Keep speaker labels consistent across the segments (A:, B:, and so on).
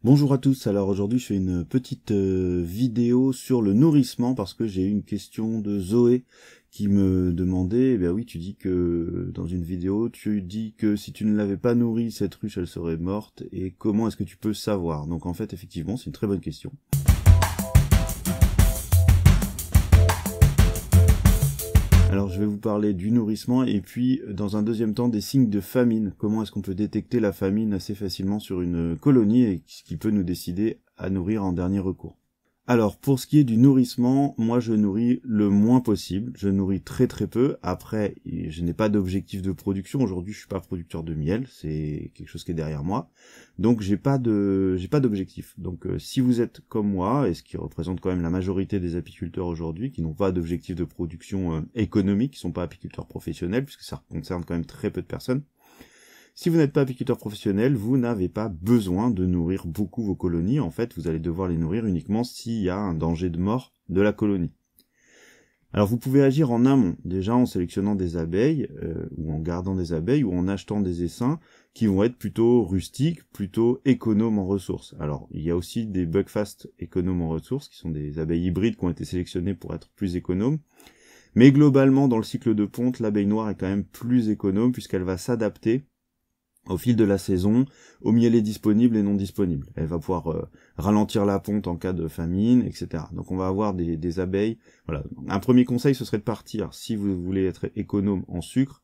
A: Bonjour à tous, alors aujourd'hui je fais une petite vidéo sur le nourrissement parce que j'ai eu une question de Zoé qui me demandait, eh bien oui tu dis que dans une vidéo tu dis que si tu ne l'avais pas nourrie cette ruche elle serait morte et comment est-ce que tu peux savoir? Donc en fait effectivement c'est une très bonne question. Alors je vais vous parler du nourrissement et puis dans un deuxième temps des signes de famine. Comment est-ce qu'on peut détecter la famine assez facilement sur une colonie et ce qui peut nous décider à nourrir en dernier recours. Alors pour ce qui est du nourrissement, moi je nourris le moins possible, je nourris très peu. Après je n'ai pas d'objectif de production, aujourd'hui je suis pas producteur de miel, c'est quelque chose qui est derrière moi. Donc j'ai pas d'objectif. Donc si vous êtes comme moi, et ce qui représente quand même la majorité des apiculteurs aujourd'hui qui n'ont pas d'objectif de production économique, qui sont pas apiculteurs professionnels puisque ça concerne quand même très peu de personnes. Si vous n'êtes pas apiculteur professionnel, vous n'avez pas besoin de nourrir beaucoup vos colonies. En fait, vous allez devoir les nourrir uniquement s'il y a un danger de mort de la colonie. Alors vous pouvez agir en amont, déjà en sélectionnant des abeilles, ou en gardant des abeilles, ou en achetant des essaims qui vont être plutôt rustiques, plutôt économes en ressources. Alors il y a aussi des Buckfast économes en ressources, qui sont des abeilles hybrides qui ont été sélectionnées pour être plus économes. Mais globalement, dans le cycle de ponte, l'abeille noire est quand même plus économe puisqu'elle va s'adapter au fil de la saison, au mielé disponible et non disponible. Elle va pouvoir ralentir la ponte en cas de famine, etc. Donc on va avoir des abeilles. Voilà. Un premier conseil, ce serait de partir, si vous voulez être économe en sucre,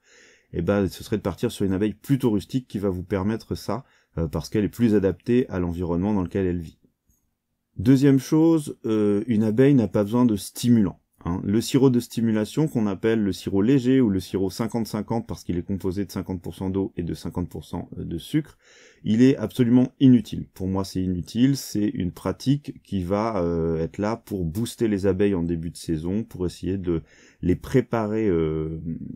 A: ce serait de partir sur une abeille plutôt rustique qui va vous permettre ça, parce qu'elle est plus adaptée à l'environnement dans lequel elle vit. Deuxième chose, une abeille n'a pas besoin de stimulants. Le sirop de stimulation qu'on appelle le sirop léger ou le sirop 50-50 parce qu'il est composé de 50% d'eau et de 50% de sucre, il est absolument inutile. Pour moi c'est inutile, c'est une pratique qui va être là pour booster les abeilles en début de saison, pour essayer de les préparer,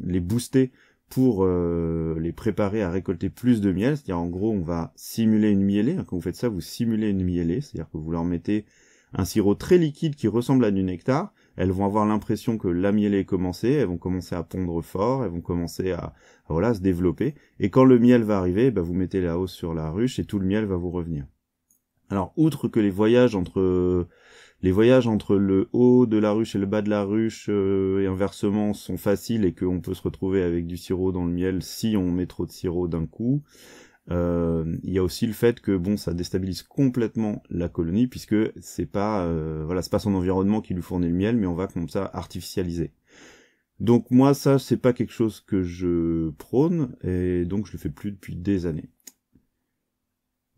A: les booster pour les préparer à récolter plus de miel. C'est-à-dire en gros on va simuler une mielée, quand vous faites ça vous simulez une mielée, c'est-à-dire que vous leur mettez un sirop très liquide qui ressemble à du nectar. Elles vont avoir l'impression que la mielée est commencée, elles vont commencer à pondre fort, elles vont commencer à se développer. Et quand le miel va arriver, vous mettez la hausse sur la ruche et tout le miel va vous revenir. Alors, outre que les voyages entre le haut de la ruche et le bas de la ruche et inversement sont faciles et qu'on peut se retrouver avec du sirop dans le miel si on met trop de sirop d'un coup, il y a aussi le fait que ça déstabilise complètement la colonie puisque c'est pas son environnement qui lui fournit le miel, mais on va comme ça artificialiser. Donc moi ça c'est pas quelque chose que je prône et donc je le fais plus depuis des années.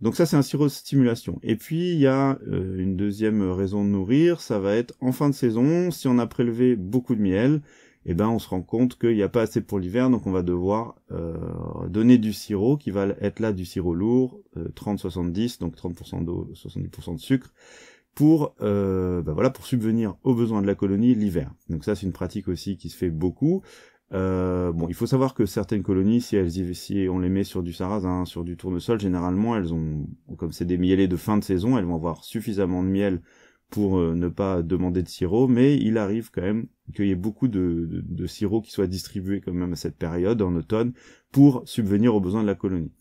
A: Donc ça c'est un sirop de stimulation. Et puis il y a une deuxième raison de nourrir, ça va être en fin de saison, si on a prélevé beaucoup de miel, on se rend compte qu'il n'y a pas assez pour l'hiver, donc on va devoir donner du sirop, qui va être là du sirop lourd, 30-70, donc 30% d'eau, 70% de sucre, pour subvenir aux besoins de la colonie l'hiver. Donc ça c'est une pratique aussi qui se fait beaucoup. Il faut savoir que certaines colonies, si on les met sur du sarrasin, sur du tournesol, généralement comme c'est des mielés de fin de saison, elles vont avoir suffisamment de miel pour ne pas demander de sirop, mais il arrive quand même qu'il y ait beaucoup de sirop qui soit distribué quand même à cette période, en automne, pour subvenir aux besoins de la colonie.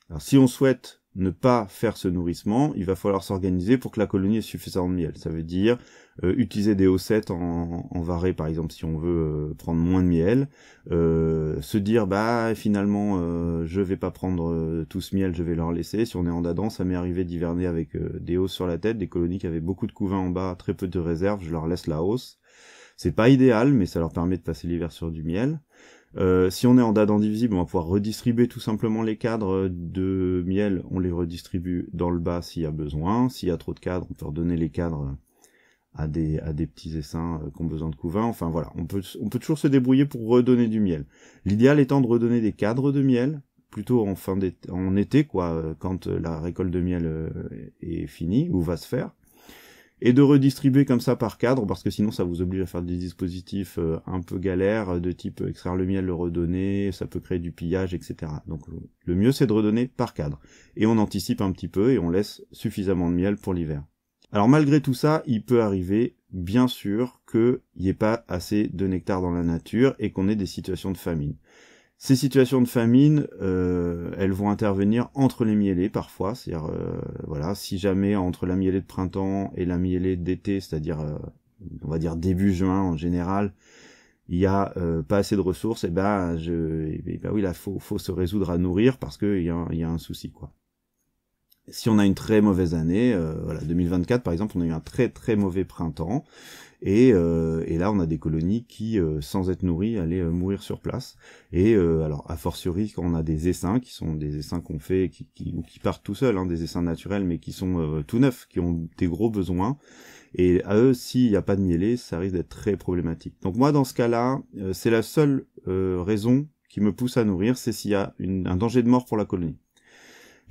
A: Alors si on souhaite ne pas faire ce nourrissement, il va falloir s'organiser pour que la colonie ait suffisamment de miel. Ça veut dire utiliser des haussettes en varée, par exemple, si on veut prendre moins de miel. Se dire, finalement, je vais pas prendre tout ce miel, je vais leur laisser. Si on est en dadan, ça m'est arrivé d'hiverner avec des hausses sur la tête, des colonies qui avaient beaucoup de couvains en bas, très peu de réserve, je leur laisse la hausse. C'est pas idéal, mais ça leur permet de passer l'hiver sur du miel. Si on est en dadan divisible, on va pouvoir redistribuer tout simplement les cadres de miel, on les redistribue dans le bas s'il y a besoin. S'il y a trop de cadres, on peut redonner les cadres à des petits essaims qui ont besoin de couvain. Enfin voilà, on peut toujours se débrouiller pour redonner du miel. L'idéal étant de redonner des cadres de miel, plutôt en été, quand la récolte de miel est finie, ou va se faire. Et de redistribuer comme ça par cadre, parce que sinon ça vous oblige à faire des dispositifs un peu galères, de type extraire le miel, le redonner, ça peut créer du pillage, etc. Donc le mieux c'est de redonner par cadre. Et on anticipe un petit peu et on laisse suffisamment de miel pour l'hiver. Alors malgré tout ça, il peut arriver, bien sûr, qu'il n'y ait pas assez de nectar dans la nature et qu'on ait des situations de famine. Ces situations de famine, elles vont intervenir entre les mielées parfois, c'est-à-dire voilà, si jamais entre la mielée de printemps et la mielée d'été, c'est-à-dire on va dire début juin en général, il y a pas assez de ressources, et oui là faut se résoudre à nourrir parce que il y a un souci quoi. Si on a une très mauvaise année, voilà 2024 par exemple, on a eu un très très mauvais printemps. Et là, on a des colonies qui, sans être nourries, allaient mourir sur place. Et alors, a fortiori, quand on a des essaims, qui sont des essaims qu'on fait, ou qui partent tout seuls, hein, des essaims naturels, mais qui sont tout neufs, qui ont des gros besoins. Et à eux, s'il n'y a pas de mielée, ça risque d'être très problématique. Donc moi, dans ce cas-là, c'est la seule raison qui me pousse à nourrir, c'est s'il y a un danger de mort pour la colonie.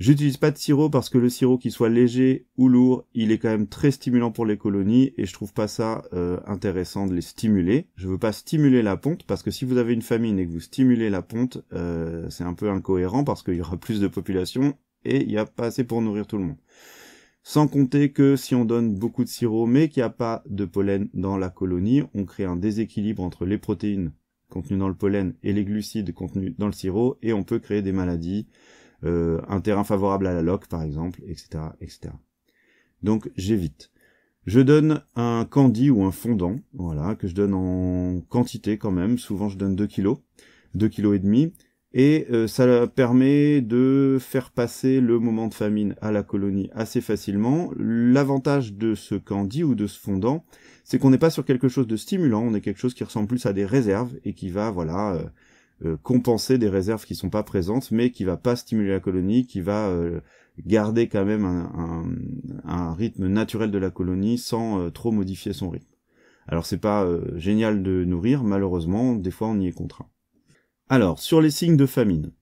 A: J'utilise pas de sirop parce que le sirop, qu'il soit léger ou lourd, il est quand même très stimulant pour les colonies et je trouve pas ça intéressant de les stimuler. Je veux pas stimuler la ponte parce que si vous avez une famine et que vous stimulez la ponte, c'est un peu incohérent parce qu'il y aura plus de population et il n'y a pas assez pour nourrir tout le monde. Sans compter que si on donne beaucoup de sirop mais qu'il n'y a pas de pollen dans la colonie, on crée un déséquilibre entre les protéines contenues dans le pollen et les glucides contenus dans le sirop et on peut créer des maladies. Un terrain favorable à la loque par exemple, etc., etc. Donc j'évite. Je donne un candy ou un fondant, voilà, que je donne en quantité quand même. Souvent je donne 2 kg, 2 kg et demi, et ça permet de faire passer le moment de famine à la colonie assez facilement. L'avantage de ce candy ou de ce fondant, c'est qu'on n'est pas sur quelque chose de stimulant, on est quelque chose qui ressemble plus à des réserves et qui va, voilà, compenser des réserves qui sont pas présentes, mais qui va pas stimuler la colonie, qui va garder quand même un rythme naturel de la colonie sans trop modifier son rythme. Alors c'est pas génial de nourrir, malheureusement, des fois on y est contraint. Alors, sur les signes de famine.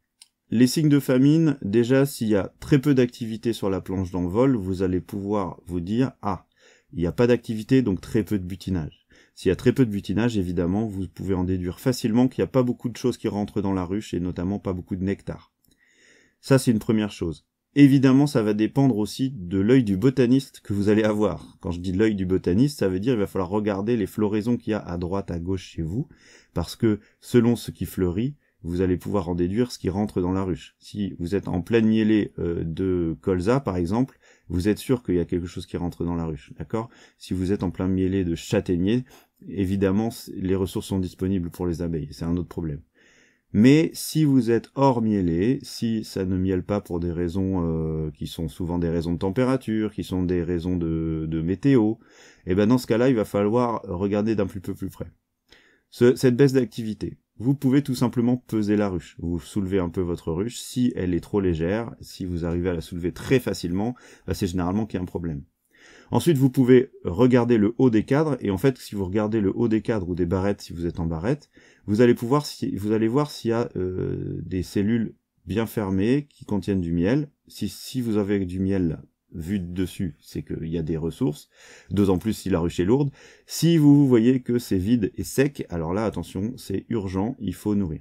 A: Les signes de famine, déjà, s'il y a très peu d'activité sur la planche d'envol, vous allez pouvoir vous dire, ah, il n'y a pas d'activité, donc très peu de butinage. S'il y a très peu de butinage, évidemment, vous pouvez en déduire facilement qu'il n'y a pas beaucoup de choses qui rentrent dans la ruche, et notamment pas beaucoup de nectar. Ça, c'est une première chose. Évidemment, ça va dépendre aussi de l'œil du botaniste que vous allez avoir. Quand je dis l'œil du botaniste, ça veut dire qu'il va falloir regarder les floraisons qu'il y a à droite, à gauche chez vous, parce que selon ce qui fleurit, vous allez pouvoir en déduire ce qui rentre dans la ruche. Si vous êtes en pleine mielée de colza, par exemple, vous êtes sûr qu'il y a quelque chose qui rentre dans la ruche, d'accord? Si vous êtes en plein mielée de châtaignier, évidemment, les ressources sont disponibles pour les abeilles, c'est un autre problème. Mais si vous êtes hors mielée, si ça ne miele pas pour des raisons qui sont souvent des raisons de température, qui sont des raisons de météo, et ben dans ce cas-là, il va falloir regarder d'un peu plus près. Cette baisse d'activité, vous pouvez tout simplement peser la ruche. Vous soulevez un peu votre ruche. Si elle est trop légère, si vous arrivez à la soulever très facilement, c'est généralement qu'il y a un problème. Ensuite, vous pouvez regarder le haut des cadres, et en fait, si vous regardez le haut des cadres ou des barrettes, si vous êtes en barrette, vous allez voir s'il y a des cellules bien fermées qui contiennent du miel. Si vous avez du miel vu de dessus, c'est qu'il y a des ressources, d'autant plus si la ruche est lourde. Si vous voyez que c'est vide et sec, alors là, attention, c'est urgent, il faut nourrir.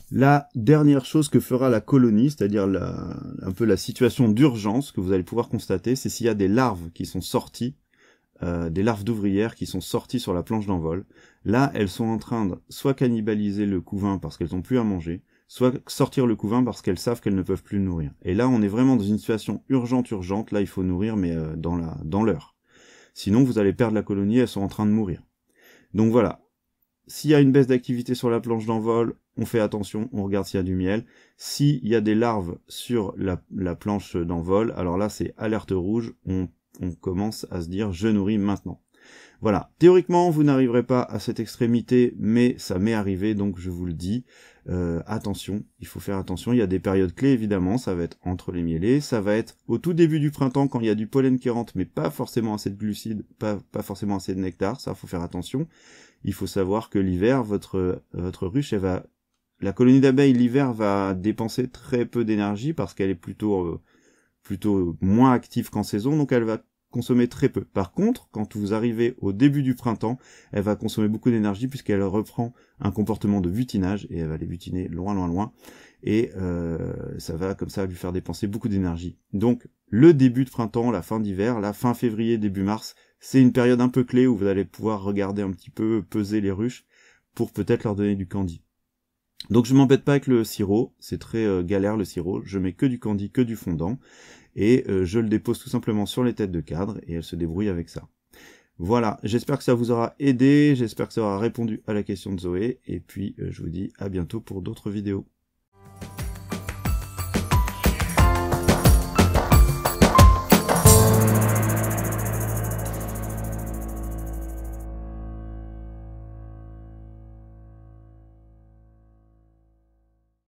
A: La dernière chose que fera la colonie, c'est-à-dire un peu la situation d'urgence que vous allez pouvoir constater, c'est s'il y a des larves qui sont sorties, des larves d'ouvrières qui sont sorties sur la planche d'envol. Là, elles sont en train de soit cannibaliser le couvain parce qu'elles n'ont plus à manger, soit sortir le couvain parce qu'elles savent qu'elles ne peuvent plus le nourrir. Et là, on est vraiment dans une situation urgente, là il faut nourrir, mais dans l'heure. Sinon, vous allez perdre la colonie, elles sont en train de mourir. Donc voilà. S'il y a une baisse d'activité sur la planche d'envol, on fait attention, on regarde s'il y a du miel. S'il y a des larves sur la planche d'envol, alors là c'est alerte rouge, on commence à se dire je nourris maintenant. Voilà, théoriquement vous n'arriverez pas à cette extrémité, mais ça m'est arrivé, donc je vous le dis, attention, il faut faire attention, il y a des périodes clés évidemment, ça va être entre les mielées, ça va être au tout début du printemps quand il y a du pollen qui rentre, mais pas forcément assez de glucides, pas forcément assez de nectar, ça faut faire attention. Il faut savoir que l'hiver, votre ruche, la colonie d'abeilles l'hiver va dépenser très peu d'énergie parce qu'elle est plutôt moins active qu'en saison, donc elle va consommer très peu. Par contre, quand vous arrivez au début du printemps, elle va consommer beaucoup d'énergie puisqu'elle reprend un comportement de butinage et elle va les butiner loin, et ça va comme ça lui faire dépenser beaucoup d'énergie. Donc le début de printemps, la fin d'hiver, la fin février, début mars, c'est une période un peu clé où vous allez pouvoir regarder un petit peu, peser les ruches pour peut-être leur donner du candy. Donc je m'embête pas avec le sirop, c'est très galère le sirop, je mets que du candy, que du fondant, et je le dépose tout simplement sur les têtes de cadre, et elle se débrouille avec ça. Voilà, j'espère que ça vous aura aidé, j'espère que ça aura répondu à la question de Zoé, et puis je vous dis à bientôt pour d'autres vidéos.